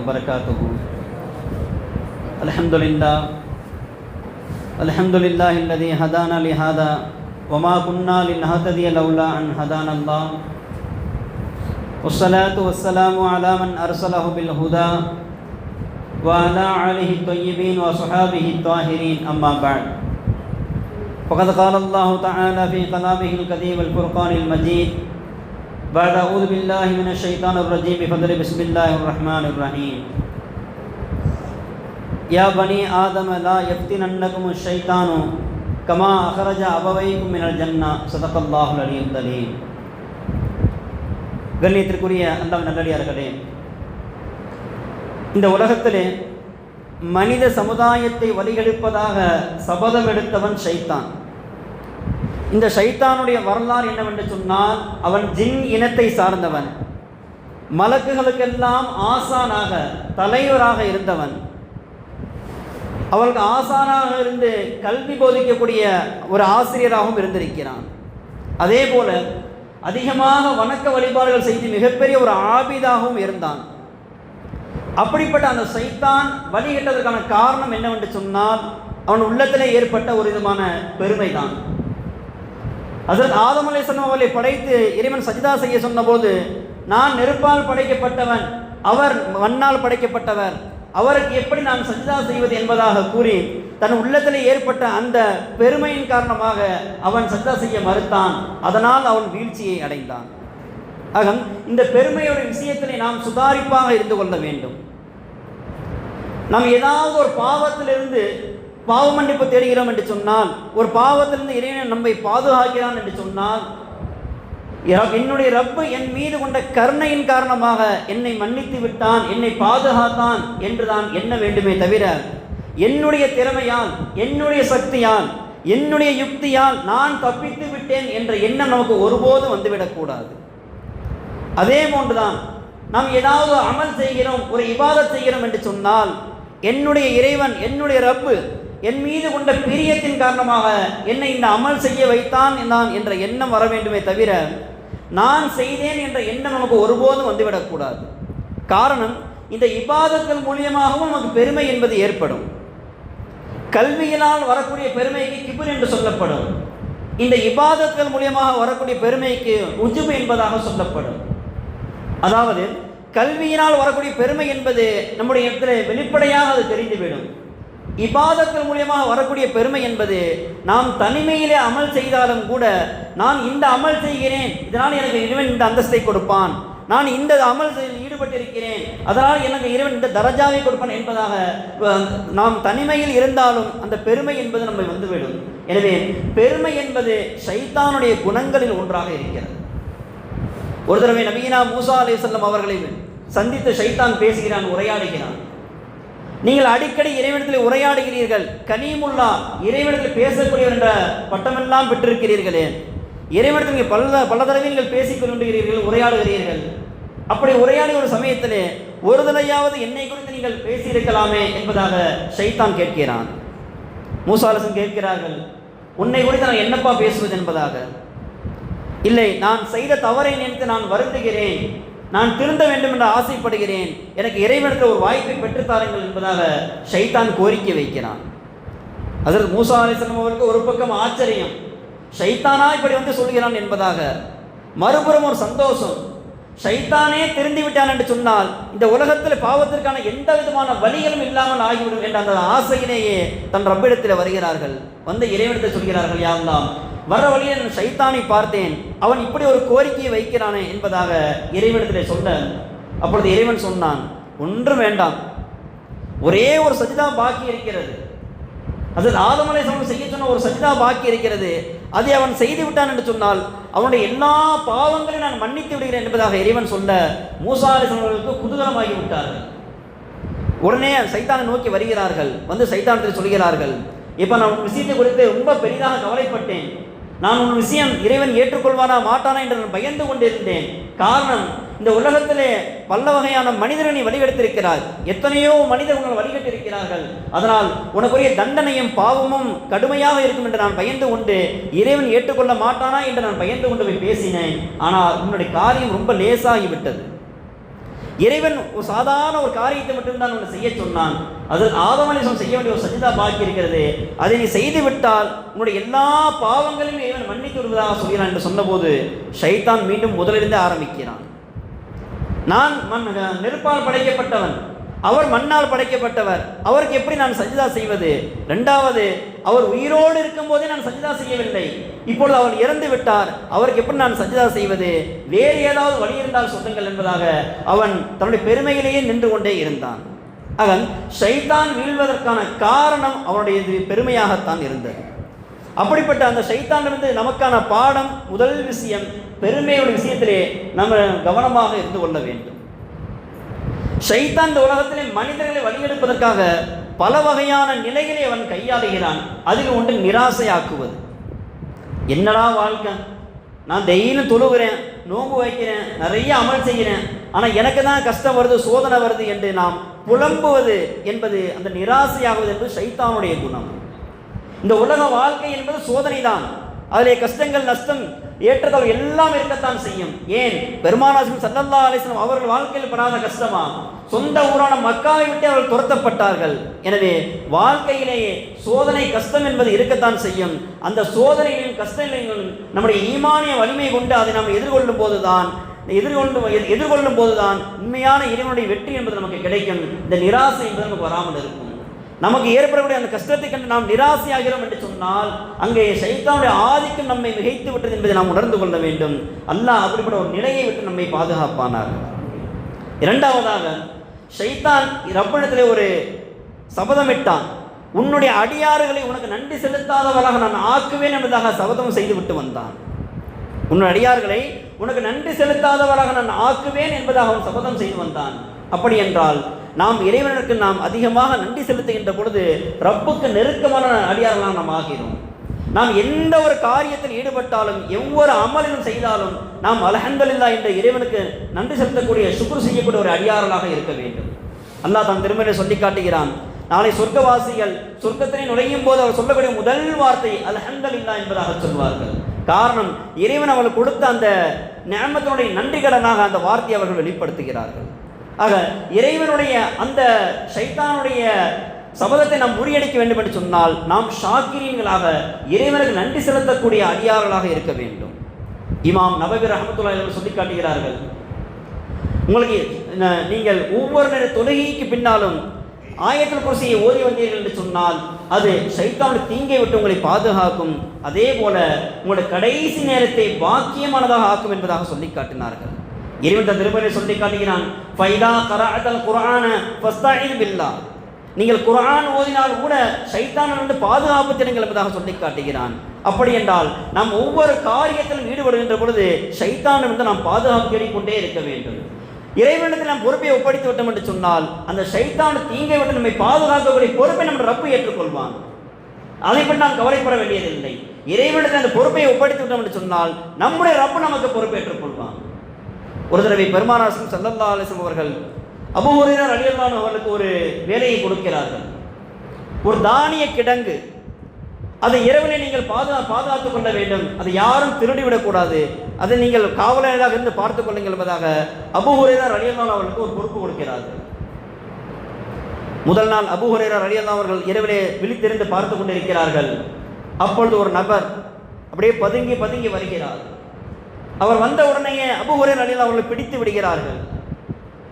وبركاته. الحمد لله الذي هدانا لهذا وما كنا لنهتدي لولا أن هدانا الله، والصلاة والسلام على من أرسله بالهدى وعلى آله الطيبين وصحابه الطاهرين، أما بعد. فقد قال الله تعالى في كلامه الكريم الفرقان المجيد بعد أعوذ بالله من الشيطان الرجيم بفضل بسم الله الرحمن الرحيم. يا بني آدم لا يفتننكم الشيطان كما أخرج أبويكم من الجنة. صدق الله العلي العظيم. கண்ணியத்திற்குரிய அல்லாஹ்வின் நல்லடியார்களே, இந்த உலகத்திலே மனித சமுதாயத்தை வழிகெடுப்பதாக சபதம் எடுத்தவன் ஷைத்தான். இந்த ஷைத்தானுடைய வரலாறு என்னவென்று சொன்னால், அவன் ஜின் இனத்தை சார்ந்தவன், மலக்குகளுக்கெல்லாம் ஆசானாக தலைவராக இருந்தவன், அவர்களுக்கு ஆசானாக இருந்து கல்வி போதிக்கக்கூடிய ஒரு ஆசிரியராகவும் இருந்திருக்கிறான். அதே போல அதிகமாக வணக்க வழிபாடுகள் செய்து மிகப்பெரிய ஒரு ஆபிதாகவும் இருந்தான். அப்படிப்பட்ட அந்த சைத்தான் வழிகட்டதற்கான காரணம் என்னவென்று சொன்னால், அவன் உள்ளத்திலே ஏற்பட்ட ஒரு விதமான பெருமை தான். ஹஜ்ரத் ஆதம் அலைஹிஸ்ஸலாம் அவர்களை படைத்து இறைவன் சஜ்தா செய்ய சொன்னபோது, நான் நெருப்பால் படைக்கப்பட்டவன், அவர் மண்ணால் படைக்கப்பட்டவர், அவருக்கு எப்படி நான் சஜ்தா செய்வது என்பதாக கூறி தன் உள்ளத்திலே ஏற்பட்ட அந்த பெருமையின் காரணமாக அவன் சஜ்தா செய்ய மறுத்தான். அதனால் அவன் வீழ்ச்சியை அடைந்தான். ஆக இந்த பெருமையோட விஷயத்திலே நாம் சுதாரிப்பாக இருந்து கொள்ள வேண்டும். நாம் ஏதாவது ஒரு பாவத்திலிருந்து பாவ மன்னிப்பு தேடுகிறோம் என்று சொன்னால், ஒரு பாவத்திலிருந்து இறைவன் நம்மை பாதுகாக்கிறான் என்று சொன்னால், என்னுடைய ரப்பு என் மீது கொண்ட கருணையின் காரணமாக என்னை மன்னித்து விட்டான், என்னை பாதுகாத்தான் என்று தான் எண்ண வேண்டுமே தவிர, என்னுடைய திறமையால், என்னுடைய சக்தியால், என்னுடைய யுக்தியால் நான் தப்பித்து விட்டேன் என்ற எண்ணம் நமக்கு ஒருபோதும் வந்துவிடக்கூடாது. அதே போன்றுதான் நாம் ஏதாவது அமல் செய்கிறோம், ஒரு இபாதத் செய்கிறோம் என்று சொன்னால், என்னுடைய இறைவன், என்னுடைய ரப்பு என் மீது கொண்ட பிரியத்தின் காரணமாக என்னை இந்த அமல் செய்ய வைத்தான் என்ற எண்ணம் வர வேண்டுமே தவிர, நான் செய்தேன் என்ற எண்ணம் நமக்கு ஒருபோதும் வந்துவிடக்கூடாது. காரணம், இந்த இபாதத்கள் மூலியமாகவும் நமக்கு பெருமை என்பது ஏற்படும். கல்வியினால் வரக்கூடிய பெருமைக்கு கிபுர் என்று சொல்லப்படும். இந்த இபாதத்கள் மூலியமாக வரக்கூடிய பெருமைக்கு உஜுபு என்பதாக சொல்லப்படும். அதாவது கல்வியினால் வரக்கூடிய பெருமை என்பது நம்முடைய இடத்துல வெளிப்படையாக அது தெரிந்துவிடும். இபாதத்கள் மூலியமாக வரக்கூடிய பெருமை என்பது நாம் தனிமையிலே அமல் செய்தாலும் கூட, நான் இந்த அமல் செய்கிறேன், இதனால் எனக்கு இறைவன் இந்த அந்தஸ்தை கொடுப்பான், நான் இந்த அமல் ஈடுபட்டிருக்கிறேன், அதனால் எனக்கு இறைவன் இந்த தரஜாவை கொடுப்பான் என்பதாக நாம் தனிமையில் இருந்தாலும் அந்த பெருமை என்பது நம்மை வந்துவிடும். எனவே பெருமை என்பது ஷைத்தானுடைய குணங்களில் ஒன்றாக இருக்கிறது. ஒரு தடவை நபியினா மூசா அலைஹிஸ்ஸலாம் அவர்களை சந்தித்து ஷைத்தான் பேசுகிறான், உரையாடுகிறான். நீங்கள் அடிக்கடி இறைவனிடத்தில் உரையாடுகிறீர்கள், கலீமுல்லா, இறைவனிடத்தில் பேசக்கூடியவர் என்ற பட்டமெல்லாம் பெற்றிருக்கிறீர்களே, இறைவனிடத்தில் நீங்கள் பல தடவை நீங்கள் பேசிக்கொள்கிறீர்கள், உரையாடுகிறீர்கள். அப்படி உரையாடிய ஒரு சமயத்திலே ஒரு தடவையாவது என்னை குறித்து நீங்கள் பேசியிருக்கலாமே என்பதாக ஷைத்தான் கேட்கிறான். மூசா அலைஹிஸ்ஸலாம் கேட்கிறார்கள், உன்னை குறித்து நான் என்னப்பா பேசுவது என்பதாக. இல்லை, நான் செய்த தவறை நினைத்து நான் வருந்துகிறேன், நான் திருந்த வேண்டும் என்று ஆசைப்படுகிறேன், எனக்கு இறைவனிடத்தில் ஒரு வாய்ப்பை பெற்றுத்தாருங்கள் என்பதாக ஷைத்தான் கோரிக்கை வைக்கிறான். ஹஜ்ரத் மூசா அலைஹிஸ்ஸலாம் அவருக்கு ஒரு பக்கம் ஆச்சரியம், ஷைத்தானா இப்படி வந்து சொல்கிறான் என்பதாக. மறுபுறம் ஒரு சந்தோஷம், ஷைத்தானே திருந்தி விட்டான் என்று சொன்னால் இந்த உலகத்தில் பாவத்திற்கான எந்த விதமான வழிகளும் இல்லாமல் ஆகிவிடும் என்ற அந்த ஆசையிலேயே தன் ரப்பிடத்தில் வருகிறார்கள். வந்து இறைவனிடத்தில் சொல்கிறார்கள், யா அல்லாஹ், வர வழியில் ஷைத்தானை பார்த்தேன், அவன் இப்படி ஒரு கோரிக்கையை வைக்கிறானே என்பதாக இறைவனிடத்தில் சொல்ல, அப்பொழுது இறைவன் சொன்னான், ஒன்றும் வேண்டாம், ஒரே ஒரு சஜ்தா பாக்கி இருக்கிறது. அது ஆதம் அலைஹிஸ்ஸலாம் செய்ய சொன்ன ஒரு சஜ்தா பாக்கி இருக்கிறது, அதை அவன் செய்து விட்டான் என்று சொன்னால் அவனுடைய எல்லா பாவங்களையும் நான் மன்னித்து விடுகிறேன் என்பதாக இறைவன் சொல்ல, மூசா அலைஹிஸ்ஸலாம் அவர்களுக்கு குதூகலமாகி விட்டார்கள். உடனே சைத்தானை நோக்கி வருகிறார்கள். வந்து சைத்தானத்தில் சொல்கிறார்கள், இப்போ நான் உன் விஷயத்தை குறித்து ரொம்ப பெரிதாக கவலைப்பட்டேன், நான் உன் விஷயம் இறைவன் ஏற்றுக்கொள்வானா மாட்டானா என்று நான் பயந்து கொண்டிருந்தேன். காரணம், இந்த உலகத்திலே பல வகையான மனிதர்களை வழிகெடுத்திருக்கிறார், எத்தனையோ மனிதர்கள் வழிகட்டிருக்கிறார்கள், அதனால் உனக்குரிய தண்டனையும் பாவமும் கடுமையாக இருக்கும் என்று நான் பயந்து கொண்டு இறைவன் ஏற்றுக்கொள்ள மாட்டானா என்று நான் பயந்து கொண்டு போய் பேசினேன். ஆனால் உன்னுடைய காரியம் ரொம்ப லேசாகிவிட்டது. இறைவன் ஒரு சாதாரண ஒரு காரியத்தை மட்டும்தான் உன்னை செய்ய சொன்னான். அது ஆதம் அலைஹிஸ்ஸலாம் செய்ய வேண்டிய ஒரு சஜிதா பாக்கி இருக்கிறது. அதை நீ செய்து விட்டால் உன்னுடைய எல்லா பாவங்களையும் இறைவன் மன்னித்து விடுவதாக சொல்கிறான் என்று சொன்னபோது ஷைத்தான் மீண்டும் முதலிலிருந்து ஆரம்பிக்கிறான். நான் நெருப்பால் படைக்கப்பட்டவன், அவர் மண்ணால் படைக்கப்பட்டவர், அவருக்கு எப்படி நான் சஜிதா செய்வது? இரண்டாவது, அவர் உயிரோடு இருக்கும் போதே நான் சஜிதா செய்யவில்லை, இப்பொழுது அவர் இறந்து விட்டார், அவருக்கு எப்படி நான் சஜிதா செய்வது? வேறு ஏதாவது வழி இருந்தால் சொல்லுங்கள் என்பதாக அவன் தன்னுடைய பெருமையிலேயே நின்று கொண்டே இருந்தான். அவன் ஷைத்தான் வீழ்வதற்கான காரணம் அவனுடைய பெருமையாகத்தான் இருந்தது. அப்படிப்பட்ட அந்த ஷைத்தானிலிருந்து நமக்கான பாடம், முதல் விஷயம், பெருமையுடைய விஷயத்திலே நம்ம கவனமாக இருந்து கொள்ள வேண்டும். ஷைத்தான் இந்த உலகத்திலே மனிதர்களை வழியெடுப்பதற்காக பல வகையான நிலைகளை அவன் கையாளுகிறான். அதில் ஒன்று நிராசையாக்குவது. என்னடா வாழ்க்கை, நான் டெய்லியும் தொழுகிறேன், நோன்பு வைக்கிறேன், நிறைய அமல் செய்கிறேன், ஆனால் எனக்கு தான் கஷ்டம் வருது, சோதனை வருது என்று நாம் புலம்புவது என்பது, அந்த நிராசையாகுவது என்பது ஷைத்தானுடைய குணம். இந்த உலக வாழ்க்கை என்பது சோதனை தான். அதிலே கஷ்டங்கள், நஷ்டம், ஏற்றத்தாழ்வு எல்லாம் இருக்கத்தான் செய்யும். ஏன் பெருமானார் ஸல்லல்லாஹு அலைஹி வஸல்லம் அவர்கள் வாழ்க்கையில் படாத கஷ்டமா? சொந்த ஊரான மக்காவை விட்டு அவர்கள் துரத்தப்பட்டார்கள். எனவே வாழ்க்கையிலேயே சோதனை, கஷ்டம் என்பது இருக்கத்தான் செய்யும். அந்த சோதனைகளின் கஷ்டங்களையும் நம்முடைய ஈமானிய வலிமை கொண்டு அதை நாம் எதிர்கொள்ளும் போதுதான் உண்மையான இறைவனுடைய வெற்றி என்பது நமக்கு கிடைக்கும். இந்த நிராசை என்பது நமக்கு வராமல் இருக்கும். நமக்கு ஏற்படக்கூடிய அந்த கஷ்டத்தை கண்டு நாம் நிராசையாகிறோம் என்று சொன்னால் அங்கே ஷைத்தானுடைய ஆதிக்கம் நம்மை மிகைத்து விட்டது என்பதை நாம் உணர்ந்து கொள்ள வேண்டும். அல்லாஹ் அப்படிப்பட்ட ஒரு நிலையை விட்டு நம்மை பாதுகாப்பானார். இரண்டாவதாக, ஷைத்தான் ரப்பிடத்திலே ஒரு சபதமிட்டான். உன்னுடைய அடியாறுகளை உனக்கு நன்றி செலுத்தாதவராக நான் ஆக்குவேன் என்பதாக சபதம் செய்து விட்டு வந்தான். உன்னுடைய அடியார்களை உனக்கு நன்றி செலுத்தாதவராக நான் ஆக்குவேன் என்பதாக அவன் சபதம் செய்து வந்தான். அப்படி என்றால் நாம் இறைவனுக்கு நாம் அதிகமாக நன்றி செலுத்துகின்ற பொழுது ரப்புக்கு நெருக்கமான அடியார்களாக நாம் ஆகிறோம். நாம் எந்த ஒரு காரியத்தில் ஈடுபட்டாலும், எவ்வொரு அமலிலும் செய்தாலும் நாம் அல்ஹம்துலில்லாஹ் என்ற இறைவனுக்கு நன்றி செலுத்தக்கூடிய, சுக்ர் செய்யக்கூடிய ஒரு அடியார்களாக இருக்க வேண்டும். அல்லாஹ் தன் திருமறையை சொல்லி காட்டுகிறான். நாளை சொர்க்கவாசிகள் சொர்க்கத்திலே நுழையும் போது அவர் சொல்லக்கூடிய முதல் வார்த்தை அல்ஹம்துலில்லாஹ் என்பதாக சொல்வார்கள். காரணம், இறைவன் அவர்கள் கொடுத்த அந்த நிஅமத்தினுடைய நன்றி கடனாக அந்த வார்த்தையை அவர்கள் வெளிப்படுத்துகிறார்கள். ஆக இறைவனுடைய அந்த ஷைத்தானுடைய சபதத்தை நாம் முறியடிக்க வேண்டும் என்று சொன்னால் நாம் ஷாக்கிரீன்களாக, இறைவனுக்கு நன்றி செலுத்தக்கூடிய அடியார்களாக இருக்க வேண்டும். இமாம் நபவி ரஹ்மத்துல்லாஹி அலைஹி சொல்லி காட்டுகிறார்கள், உங்களுக்கு நீங்கள் ஒவ்வொரு தொழுகைக்கு பின்னாலும் ஆயத்துல் குர்சியை ஓதி வந்தீர்கள் என்று சொன்னால் அது ஷைத்தானுடைய தீங்கை விட்டு உங்களை பாதுகாக்கும். அதே போல உங்களுடைய கடைசி நேரத்தை பாக்கியமானதாக ஆக்கும் என்பதாக சொல்லி காட்டினார்கள். இறைவன் திருமறை சொல்லி காட்டுகிறான், ஃபைதா கரஅத்தல் குர்ஆன ஃபஸ்தஈன் பில்லாஹ், நீங்கள் குர்ஆன் ஓதினால் கூட ஷைத்தானிலிருந்து பாதுகாப்பு தேடுங்கள் என்பதாக சொல்லி காட்டுகிறான். அப்படி என்றால் நாம் ஒவ்வொரு காரியத்திலும் ஈடுபடுகின்ற பொழுது ஷைத்தானிலிருந்து நாம் பாதுகாப்பு தேடிக்கொண்டே இருக்க வேண்டும். இறைவனிடத்தில் நாம் பொறுப்பை ஒப்படைத்து விட்டோம் என்று சொன்னால் அந்த ஷைத்தான தீங்கை விட்டு நம்மை பாதுகாக்கக்கூடிய பொறுப்பை நம்ம ரப்பு ஏற்றுக்கொள்வான். அதை பற்றி நாம் கவலைப்பட வேண்டியதில்லை. இறைவனிடத்தில் அந்த பொறுப்பை ஒப்படைத்து விட்டோம் என்று சொன்னால் நம்முடைய ரப்பு நமக்கு பொறுப்பேற்றுக் கொள்வான். ஒரு தடவை பெருமானார் ஸல்லல்லாஹு அலைஹி வஸல்லம் அவர்கள் அபூ ஹுரைரா ரலியல்லாஹு அன்ஹு அவர்களுக்கு ஒரு வேலையை கொடுக்கிறார்கள். ஒரு தானிய கிடங்கு, அதை இரவிலே நீங்கள் பாதுகாத்துக் கொள்ள வேண்டும், அதை யாரும் திருடிவிடக்கூடாது, அதை நீங்கள் காவலராக இருந்து பார்த்துக் கொள்ளுங்கள் என்பதாக அபூ ஹுரைரா ரலியல்லாஹு அன்ஹு அவர்களுக்கு ஒரு பொறுப்பு கொடுக்கிறார்கள். முதல் நாள் அபூ ஹுரைரா ரலியல்லாஹு அன்ஹு அவர்கள் இரவிலே விழித்திருந்து பார்த்து கொண்டிருக்கிறார்கள். அப்பொழுது ஒரு நபர் அப்படியே பதுங்கி வருகிறார். அவர் வந்த உடனேயே அபூ ஹுரைரா ரலியல்லாஹு அன்ஹு அவர்களை பிடித்து விடுகிறார்கள்.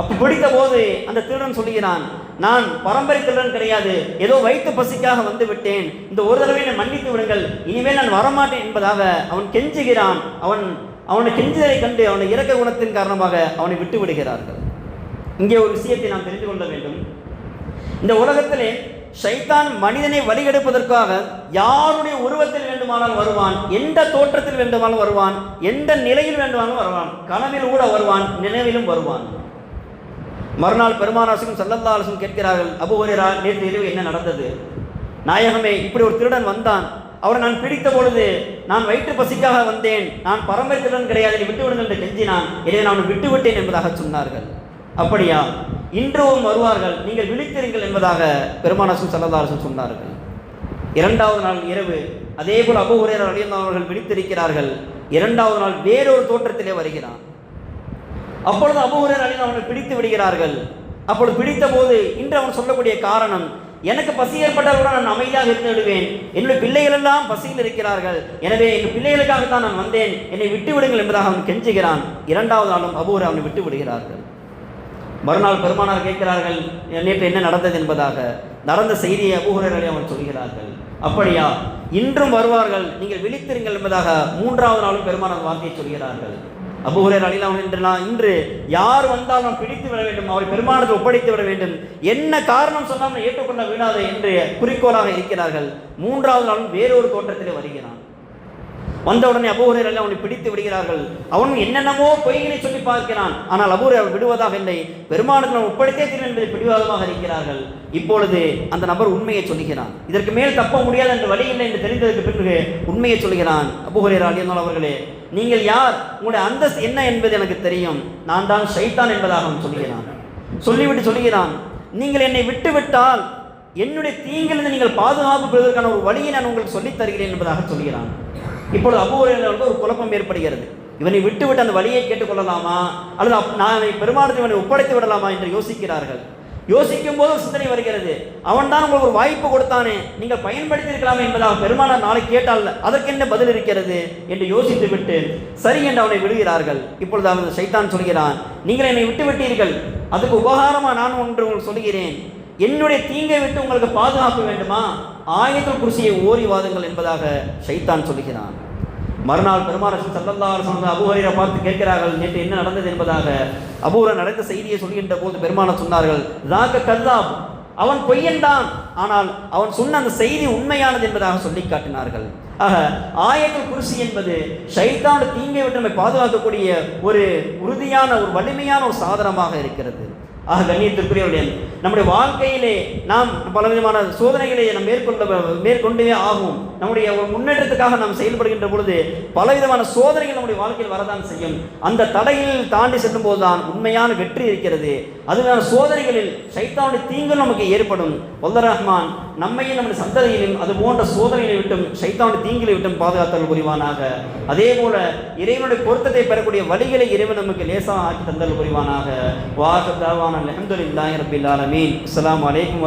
அப்போ பிடித்த போது அந்த திருடன் சொல்லுகிறான், நான் பரம்பரை திருடன் கிடையாது, ஏதோ வயிற்று பசிக்காக வந்து விட்டேன், இந்த ஒரு தடவை என்னை மன்னித்து விடுங்கள், இனிமேல் நான் வரமாட்டேன் என்பதாக அவன் கெஞ்சுகிறான். அவனுடைய கெஞ்சுதலை கண்டு அவனுடைய இரக்க குணத்தின் காரணமாக அவனை விட்டு விடுகிறார்கள். இங்கே ஒரு விஷயத்தை நாம் தெரிந்து கொள்ள வேண்டும். இந்த உலகத்திலே ஷைத்தான் மனிதனை வழிகெடுப்பதற்காக யாருடைய உருவத்தில் வேண்டுமானாலும் வருவான், எந்த தோற்றத்தில் வேண்டுமானாலும் வருவான், எந்த நிலையில் வேண்டுமானாலும் வருவான், கனவில் கூட வருவான், நினைவிலும் வருவான். மறுநாள் பெருமானார் ஸல்லல்லாஹு அலைஹி வஸல்லம் கேட்கிறார்கள், அபூ ஹுரைரா, நேற்று இரவு என்ன நடந்தது? நாயகமே, இப்படி ஒரு திருடன் வந்தான், அவரை நான் பிடித்த பொழுது நான் வயிற்று பசிக்காக வந்தேன், நான் பரம்பரை திருடன் கிடையாது, விட்டு விடுங்கள் என்று கெஞ்சினான், எனவே நான் விட்டு விட்டேன் என்பதாக சொன்னார்கள். அப்படியா, இன்றும் வருவார்கள், நீங்கள் விழித்திருங்கள் என்பதாக பெருமானார் ஸல்லல்லாஹு அலைஹி வஸல்லம் சொன்னார்கள். இரண்டாவது நாள் இரவு அதே போல் அபூ ஹுரைரா ரலியல்லாஹு அன்ஹு அவர்கள் விழித்திருக்கிறார்கள். இரண்டாவது நாள் வேறொரு தோற்றத்திலே வருகிறான். அப்பொழுது அபூ ஹுரைரா ரலியல்லாஹு அவனை பிடித்து விடுகிறார்கள். அப்பொழுது பிடித்த போது இன்று அவன் சொல்லக்கூடிய காரணம், எனக்கு பசி ஏற்பட்டால் கூட நான் அமைதியாக இருந்து விடுவேன், என்னுடைய பிள்ளைகள் எல்லாம் பசியில் இருக்கிறார்கள், எனவே என் பிள்ளைகளுக்காகத்தான் நான் வந்தேன், என்னை விட்டு விடுங்கள் என்பதாக அவன் கெஞ்சுகிறான். இரண்டாவது நாளும் அபூ ஹுரைரா அவனை விட்டு விடுகிறார்கள். மறுநாள் பெருமானார் கேட்கிறார்கள் நேற்று என்ன நடந்தது என்பதாக. நடந்த செய்தியை அபூ ஹுரைரா அவர்கள் சொல்கிறார்கள். அப்படியா, இன்றும் வருவார்கள், நீங்கள் விழித்திருங்கள் என்பதாக மூன்றாவது நாளும் பெருமானார் வார்த்தையை சொல்கிறார்கள். அபூ ஹுரைரா ரலியல்லாஹு அன்ஹு இன்று யார் வந்தால் நாம் பிடித்து விட வேண்டும், அவரை பெருமானத்தில் ஒப்படைத்து விட வேண்டும், என்ன காரணம் சொன்னால் ஏற்றுக்கொள்ள விடாது என்று குறிக்கோளாக இருக்கிறார்கள். மூன்றாவது நாளும் வேறொரு தோற்றத்திலே வருகிறான். வந்தவுடனே அபூ ஹுரைரா ரலியல்லாஹு அவனை பிடித்து விடுகிறார்கள். அவன் என்னென்னமோ பொய்களை சொல்லி பார்க்கிறான், ஆனால் அபூ ஹுரைரா விடுவதாக இல்லை, பெருமானத்தில் ஒப்படைத்தே தீரும் என்பதை பிடிவாதமாக இருக்கிறார்கள். இப்பொழுது அந்த நபர் உண்மையை சொல்கிறான். இதற்கு மேல் தப்ப முடியாது என்று வழி இல்லை என்று தெரிந்ததற்கு பிறகு உண்மையை சொல்கிறான். அபூ ஹுரைரா ரலியல்லாஹு அவர்களே, நீங்கள் யார், உங்களுடைய அந்தஸ்து என்ன என்பது எனக்கு தெரியும், நான் தான் ஷைத்தான் என்பதாக அவன் சொல்கிறான். சொல்லிவிட்டு சொல்கிறான், நீங்கள் என்னை விட்டு விட்டால் என்னுடைய தீங்கிலிருந்து நீங்கள் பாதுகாப்பு பெறுவதற்கான ஒரு வழியை நான் உங்களுக்கு சொல்லித் தருகிறேன் என்பதாக சொல்கிறான். இப்பொழுது அபூ ஹுரைரா ஒரு குழப்பம் ஏற்படுகிறது. இவனை விட்டுவிட்டு அந்த வழியை கேட்டுக்கொள்ளலாமா அல்லது நான் பெருமானத்தை இவனை ஒப்படைத்து விடலாமா என்று யோசிக்கிறார்கள். யோசிக்கும் போது சிந்தனை வருகிறது, அவன் தான் உங்களுக்கு ஒரு வாய்ப்பு கொடுத்தானே, நீங்கள் பயன்படுத்தி இருக்கலாமே என்பதாக பெருமானார் நாளை கேட்டால் அதற்கு என்ன பதில் இருக்கிறது என்று யோசித்து விட்டு சரி என்று அவனை விடுகிறார்கள். இப்பொழுது அவன் ஷைத்தான் சொல்கிறான், நீங்கள் என்னை விட்டு விட்டீர்கள், அதுக்கு உபகாரமா நான் ஒன்று உங்களுக்கு சொல்கிறேன், என்னுடைய தீங்கை விட்டு உங்களுக்கு பாதுகாப்பு வேண்டுமா, ஆயத்துல் குர்சியை ஓரி வாதுங்கள் என்பதாக ஷைத்தான் சொல்கிறான். மறுநாள் பெருமானார் ஸல்லல்லாஹு அலைஹி வஸல்லம் அபூ ஹுரைரா பார்த்து கேட்கிறார்கள் நேற்று என்ன நடந்தது என்பதாக. அபூ ஹுரைரா நடந்த செய்தியை சொல்கின்ற போது பெருமானார் சொன்னார்கள், ஸாக கல்லாப், அவன் பொய்யன்தான், ஆனால் அவன் சொன்ன அந்த செய்தி உண்மையானது என்பதாக சொல்லி காட்டினார்கள். ஆக ஆயத்துல் குர்சி என்பது ஷைத்தானுடைய தீங்கை விட்டு நம்மை பாதுகாக்கக்கூடிய ஒரு உறுதியான ஒரு வலிமையான ஒரு சாதனமாக இருக்கிறது. ஆக கண்ணியத்திற்குரியவர்களே, நம்முடைய வாழ்க்கையிலே நாம் பலவிதமான சோதனைகளை நாம் மேற்கொண்டே ஆகும். நம்முடைய ஒரு முன்னேற்றத்துக்காக நாம் செயல்படுகின்ற பொழுது பலவிதமான சோதனைகள் நம்முடைய வாழ்க்கையில் வரதான் செய்யும். அந்த தடையில் தாண்டி செல்லும் போதுதான் உண்மையான வெற்றி இருக்கிறது. அதுதான் சோதனைகளில் ஷைத்தானுடைய தீங்கு நமக்கு ஏற்படும். வல்லர் ரஹ்மான் நம்மையும் நம்முடைய சந்ததியிலும் அது போன்ற சோதனைகளை விட்டும் ஷைத்தானுடைய தீங்களை விட்டும் பாதுகாத்தல் புரிவானாக. அதே போல இறைவனுடைய பொருத்தத்தை பெறக்கூடிய வழிகளை இறைவன் நமக்கு லேசாக ஆக்கி தந்தல் புரிவானாக. வாஹ் தாவான அல்ஹம்துலில்லாஹி ரப்பில் ஆலமீன். அஸ்ஸலாமு அலைக்கும்.